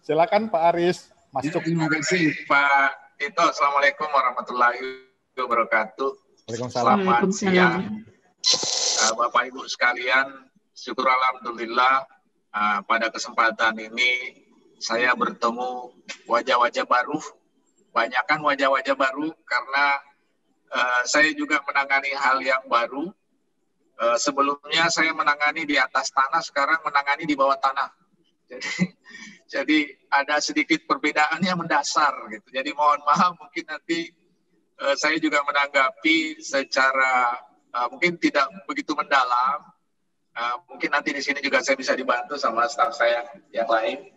Silakan Pak Aris. Ya, terima kasih Pak Tito. Assalamualaikum warahmatullahi wabarakatuh. Selamat siang Bapak Ibu sekalian. Syukur alhamdulillah pada kesempatan ini saya bertemu wajah-wajah baru. Banyakkan wajah-wajah baru karena saya juga menangani hal yang baru. Sebelumnya saya menangani di atas tanah, sekarang menangani di bawah tanah. Jadi ada sedikit perbedaan yang mendasar gitu. Jadi mohon maaf mungkin nanti saya juga menanggapi secara mungkin tidak begitu mendalam. Mungkin nanti di sini juga saya bisa dibantu sama staf saya yang lain.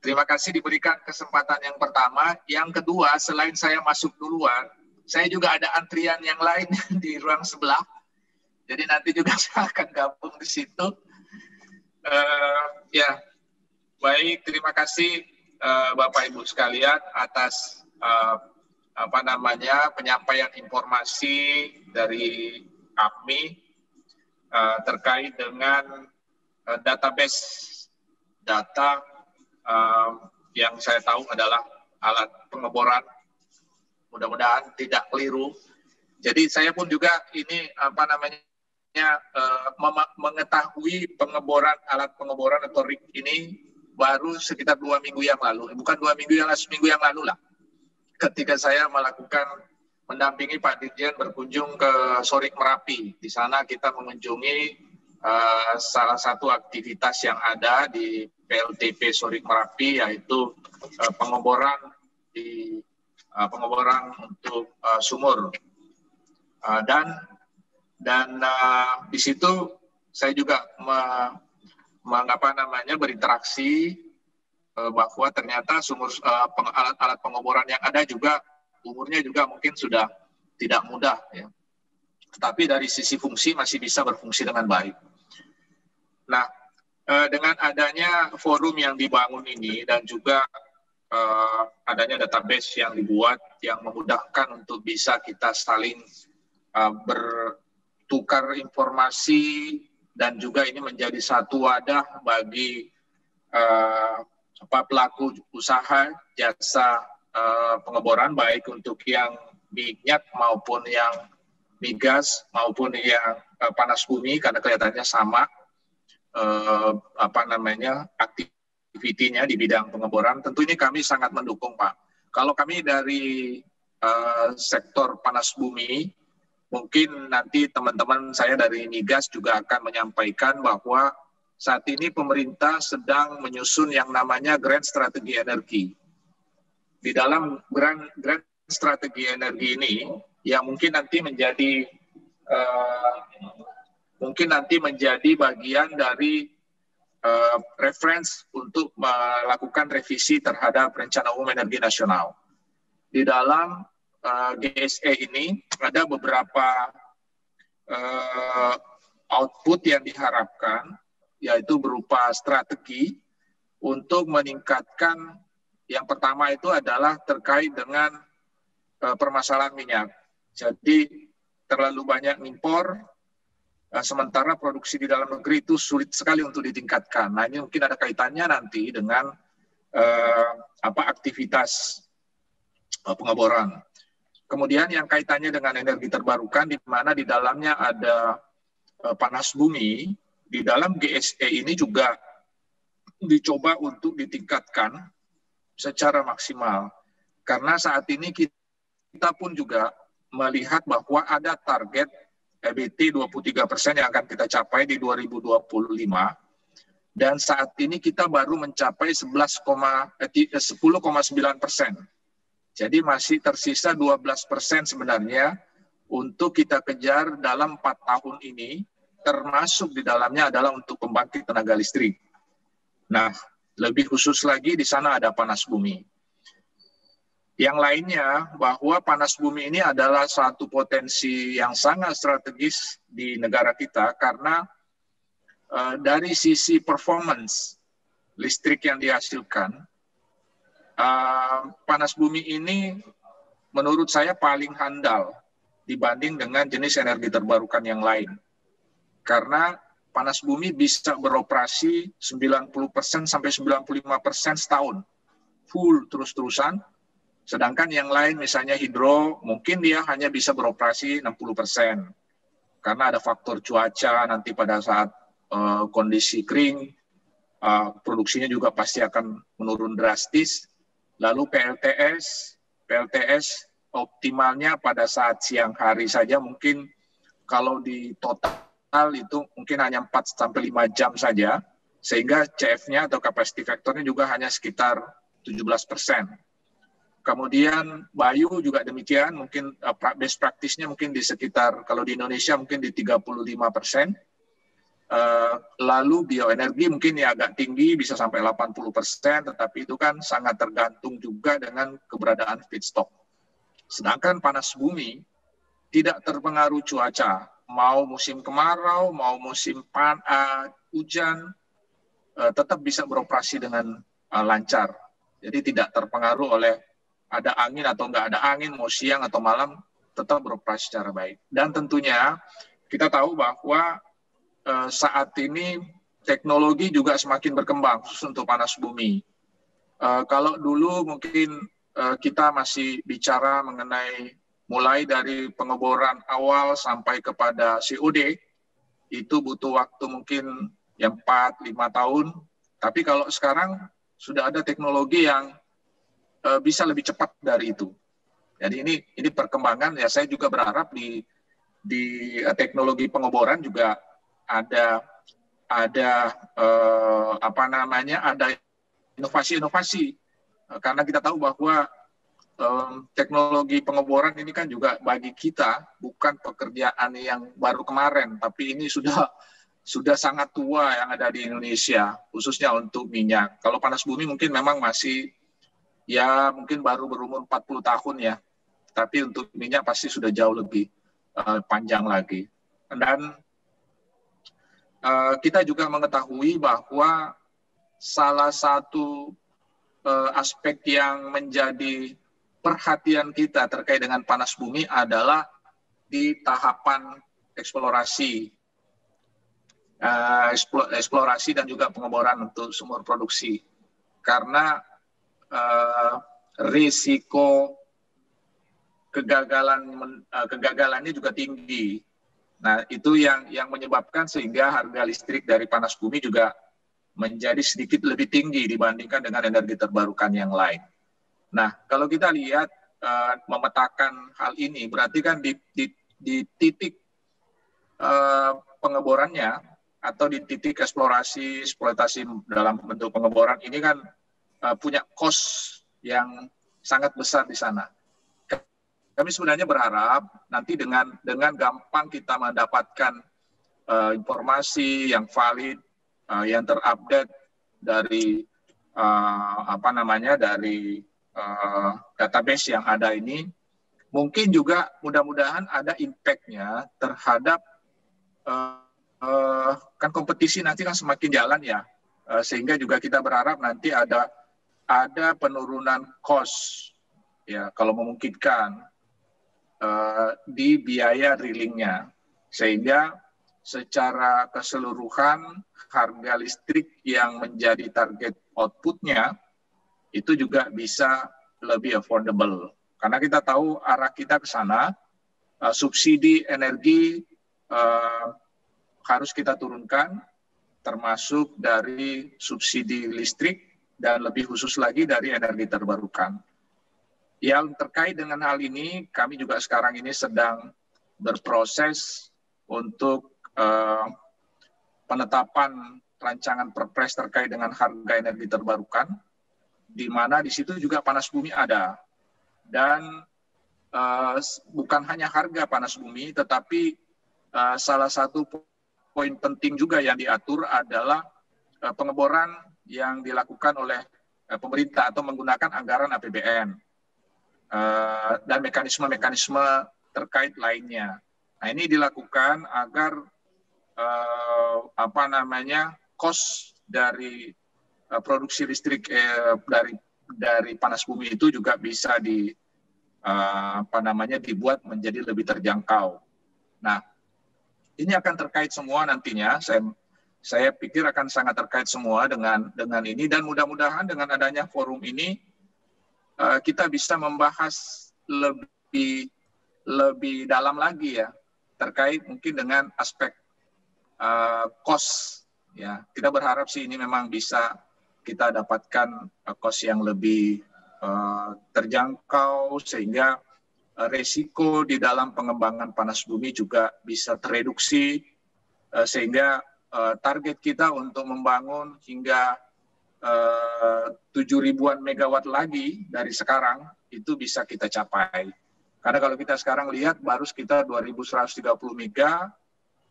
Terima kasih diberikan kesempatan yang pertama. Yang kedua, selain saya masuk duluan, saya juga ada antrian yang lain di ruang sebelah. Jadi nanti juga saya akan gabung di situ. Ya, baik. Terima kasih Bapak Ibu sekalian atas penyampaian informasi dari APMI terkait dengan database data yang saya tahu adalah alat pengeboran. Mudah-mudahan tidak keliru. Jadi saya pun juga ini mengetahui alat pengeboran atau rig ini baru sekitar 2 minggu yang lalu, bukan 2 minggu yang lalu, seminggu yang lalu lah, ketika saya mendampingi Pak Dirjen berkunjung ke Sorik Merapi. Di sana kita mengunjungi salah satu aktivitas yang ada di PLTP Sorik Merapi, yaitu pengeboran untuk sumur. Dan di situ saya juga berinteraksi bahwa ternyata alat pengeboran yang ada juga umurnya juga mungkin sudah tidak mudah ya. Tetapi dari sisi fungsi masih bisa berfungsi dengan baik. Nah, dengan adanya forum yang dibangun ini dan juga adanya database yang dibuat yang memudahkan untuk bisa kita saling bertukar informasi dan juga ini menjadi satu wadah bagi pelaku usaha jasa pengeboran, baik untuk yang minyak maupun yang migas maupun yang panas bumi, karena kelihatannya sama aktivitinya di bidang pengeboran. Tentu ini kami sangat mendukung, Pak. Kalau kami dari sektor panas bumi, mungkin nanti teman-teman saya dari migas juga akan menyampaikan bahwa saat ini pemerintah sedang menyusun yang namanya Grand Strategi Energi. Di dalam Grand Strategi Energi ini, yang mungkin nanti menjadi bagian dari reference untuk melakukan revisi terhadap Rencana Umum Energi Nasional. Di dalam GSE ini ada beberapa output yang diharapkan, yaitu berupa strategi untuk meningkatkan. Yang pertama itu adalah terkait dengan permasalahan minyak. Jadi terlalu banyak impor, sementara produksi di dalam negeri itu sulit sekali untuk ditingkatkan. Nah, ini mungkin ada kaitannya nanti dengan aktivitas pengeboran. Kemudian yang kaitannya dengan energi terbarukan, di mana di dalamnya ada panas bumi, di dalam GSE ini juga dicoba untuk ditingkatkan secara maksimal. Karena saat ini kita pun juga melihat bahwa ada target EBT 23% yang akan kita capai di 2025. Dan saat ini kita baru mencapai 10,9%. Jadi masih tersisa 12% sebenarnya untuk kita kejar dalam 4 tahun ini, termasuk di dalamnya adalah untuk pembangkit tenaga listrik. Nah, lebih khusus lagi di sana ada panas bumi. Yang lainnya bahwa panas bumi ini adalah suatu potensi yang sangat strategis di negara kita karena dari sisi performance listrik yang dihasilkan, panas bumi ini menurut saya paling handal dibanding dengan jenis energi terbarukan yang lain. Karena panas bumi bisa beroperasi 90% sampai 95% setahun, full terus-terusan. Sedangkan yang lain misalnya hidro, mungkin dia hanya bisa beroperasi 60%. Karena ada faktor cuaca, nanti pada saat kondisi kering, produksinya juga pasti akan menurun drastis. Lalu PLTS optimalnya pada saat siang hari saja, mungkin kalau di total itu mungkin hanya 4-5 jam saja, sehingga CF-nya atau capacity factor-nya juga hanya sekitar 17%. Kemudian Bayu juga demikian, mungkin best practice-nya mungkin di sekitar, kalau di Indonesia mungkin di 35%. Lalu bioenergi mungkin ya agak tinggi, bisa sampai 80%, tetapi itu kan sangat tergantung juga dengan keberadaan feedstock. Sedangkan panas bumi tidak terpengaruh cuaca, mau musim kemarau, mau musim hujan, tetap bisa beroperasi dengan lancar. Jadi tidak terpengaruh oleh ada angin atau nggak ada angin, mau siang atau malam, tetap beroperasi secara baik. Dan tentunya kita tahu bahwa saat ini teknologi juga semakin berkembang, khusus untuk panas bumi. Kalau dulu mungkin kita masih bicara mengenai mulai dari pengeboran awal sampai kepada COD, itu butuh waktu mungkin 4-5 tahun. Tapi kalau sekarang sudah ada teknologi yang bisa lebih cepat dari itu. Jadi ini perkembangan, ya saya juga berharap di teknologi pengeboran juga ada inovasi-inovasi, karena kita tahu bahwa teknologi pengeboran ini kan juga bagi kita bukan pekerjaan yang baru kemarin, tapi ini sudah sangat tua yang ada di Indonesia, khususnya untuk minyak. Kalau panas bumi mungkin memang masih ya mungkin baru berumur 40 tahun ya, tapi untuk minyak pasti sudah jauh lebih panjang lagi. Dan kita juga mengetahui bahwa salah satu aspek yang menjadi perhatian kita terkait dengan panas bumi adalah di tahapan eksplorasi dan juga pengeboran untuk sumur produksi. Karena risiko kegagalannya juga tinggi. Nah, itu yang menyebabkan sehingga harga listrik dari panas bumi juga menjadi sedikit lebih tinggi dibandingkan dengan energi terbarukan yang lain. Nah, kalau kita lihat memetakan hal ini, berarti kan di titik pengeborannya atau di titik eksploitasi dalam bentuk pengeboran ini kan punya cost yang sangat besar di sana. Kami sebenarnya berharap nanti dengan gampang kita mendapatkan informasi yang valid, yang terupdate dari dari database yang ada ini, mungkin juga mudah-mudahan ada impact-nya terhadap kan kompetisi nanti kan semakin jalan ya, sehingga juga kita berharap nanti ada penurunan cost ya kalau memungkinkan di biaya drillingnya, sehingga secara keseluruhan harga listrik yang menjadi target outputnya itu juga bisa lebih affordable. Karena kita tahu arah kita ke sana, subsidi energi harus kita turunkan, termasuk dari subsidi listrik dan lebih khusus lagi dari energi terbarukan. Yang terkait dengan hal ini, kami juga sekarang ini sedang berproses untuk penetapan rancangan perpres terkait dengan harga energi terbarukan, di mana di situ juga panas bumi ada. Dan bukan hanya harga panas bumi, tetapi salah satu poin penting juga yang diatur adalah pengeboran yang dilakukan oleh pemerintah atau menggunakan anggaran APBN. Dan mekanisme-mekanisme terkait lainnya. Nah, ini dilakukan agar cost dari produksi listrik dari panas bumi itu juga bisa dibuat menjadi lebih terjangkau. Nah, ini akan terkait semua nantinya. saya pikir akan sangat terkait semua dengan ini, dan mudah-mudahan dengan adanya forum ini kita bisa membahas lebih dalam lagi ya terkait mungkin dengan aspek cost ya. Kita berharap sih ini memang bisa kita dapatkan cost yang lebih terjangkau sehingga resiko di dalam pengembangan panas bumi juga bisa tereduksi sehingga target kita untuk membangun hingga 7.000-an megawatt lagi dari sekarang itu bisa kita capai. Karena kalau kita sekarang lihat baru sekitar 2.130 mega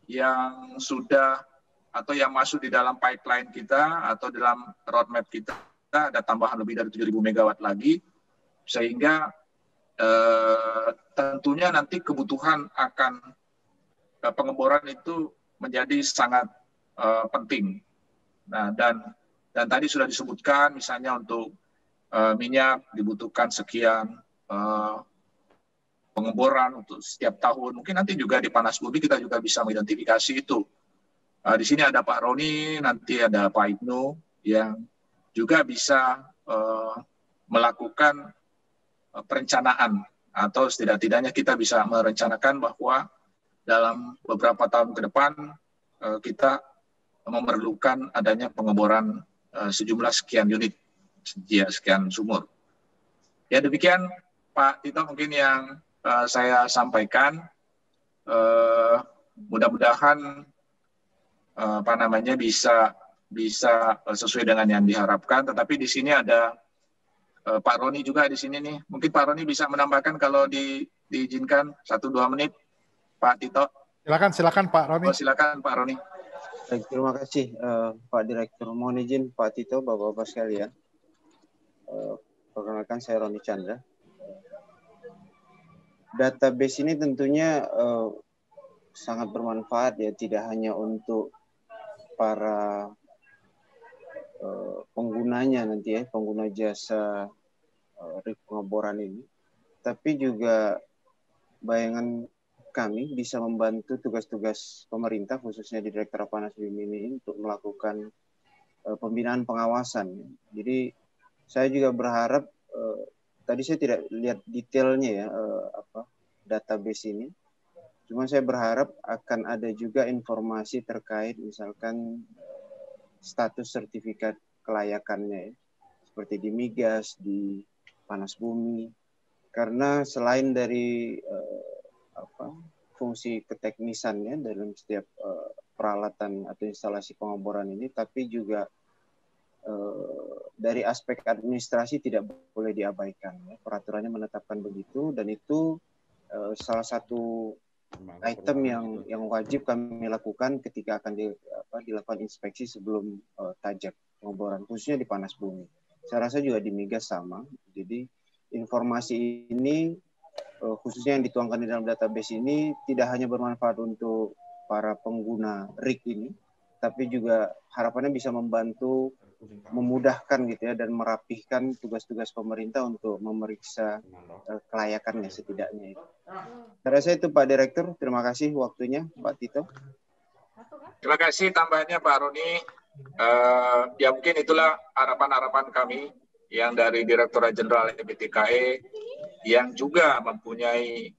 yang sudah atau yang masuk di dalam pipeline kita atau dalam roadmap kita, ada tambahan lebih dari 7.000 megawatt lagi, sehingga tentunya nanti kebutuhan akan pengeboran itu menjadi sangat penting. Nah, dan tadi sudah disebutkan misalnya untuk minyak dibutuhkan sekian pengeboran untuk setiap tahun. Mungkin nanti juga di panas bumi kita juga bisa mengidentifikasi itu. Di sini ada Pak Roni, nanti ada Pak Ibnu yang juga bisa melakukan perencanaan, atau setidak-tidaknya kita bisa merencanakan bahwa dalam beberapa tahun ke depan kita memerlukan adanya pengeboran sejumlah sekian unit, ya, sekian sumur. Ya demikian Pak Tito mungkin yang saya sampaikan. Mudah-mudahan bisa sesuai dengan yang diharapkan. Tetapi di sini ada Pak Roni juga di sini nih. Mungkin Pak Roni bisa menambahkan kalau diizinkan 1-2 menit, Pak Tito. Silakan Pak Roni. Silakan Pak Roni. Baik, terima kasih Pak Direktur. Mohon izin Pak Tito, Bapak-Bapak sekalian. Perkenalkan saya Roni Chandra. Database ini tentunya sangat bermanfaat ya, tidak hanya untuk para penggunanya nanti ya, pengguna jasa rig pengeboran ini, tapi juga bayangan kami bisa membantu tugas-tugas pemerintah khususnya di Direktorat Panas Bumi ini untuk melakukan pembinaan pengawasan. Jadi saya juga berharap tadi saya tidak lihat detailnya ya database ini. Cuma saya berharap akan ada juga informasi terkait misalkan status sertifikat kelayakannya ya, seperti di migas, di panas bumi. Karena selain dari fungsi keteknisannya dalam setiap peralatan atau instalasi pengeboran ini, tapi juga dari aspek administrasi tidak boleh diabaikan. Ya. Peraturannya menetapkan begitu, dan itu salah satu item yang wajib kami lakukan ketika akan dilakukan inspeksi sebelum tajak pengeboran, khususnya di panas bumi. Saya rasa juga di migas sama. Jadi informasi ini khususnya yang dituangkan di dalam database ini tidak hanya bermanfaat untuk para pengguna rig ini, tapi juga harapannya bisa membantu memudahkan gitu ya dan merapihkan tugas-tugas pemerintah untuk memeriksa kelayakannya setidaknya. Saya rasa itu Pak Direktur. Terima kasih waktunya Pak Tito. Terima kasih tambahannya Pak Roni. Ya mungkin itulah harapan-harapan kami yang dari Direktorat Jenderal EPTKE yang juga mempunyai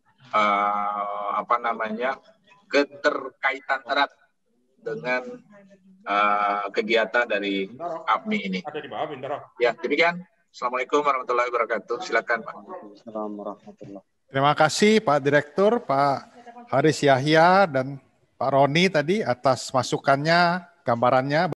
keterkaitan erat dengan kegiatan dari APMI ini. Ya, demikian. Assalamualaikum warahmatullahi wabarakatuh. Silakan Pak. Assalamualaikum warahmatullahi wabarakatuh. Terima kasih Pak Direktur, Pak Haris Yahya dan Pak Roni tadi atas masukannya, gambarannya.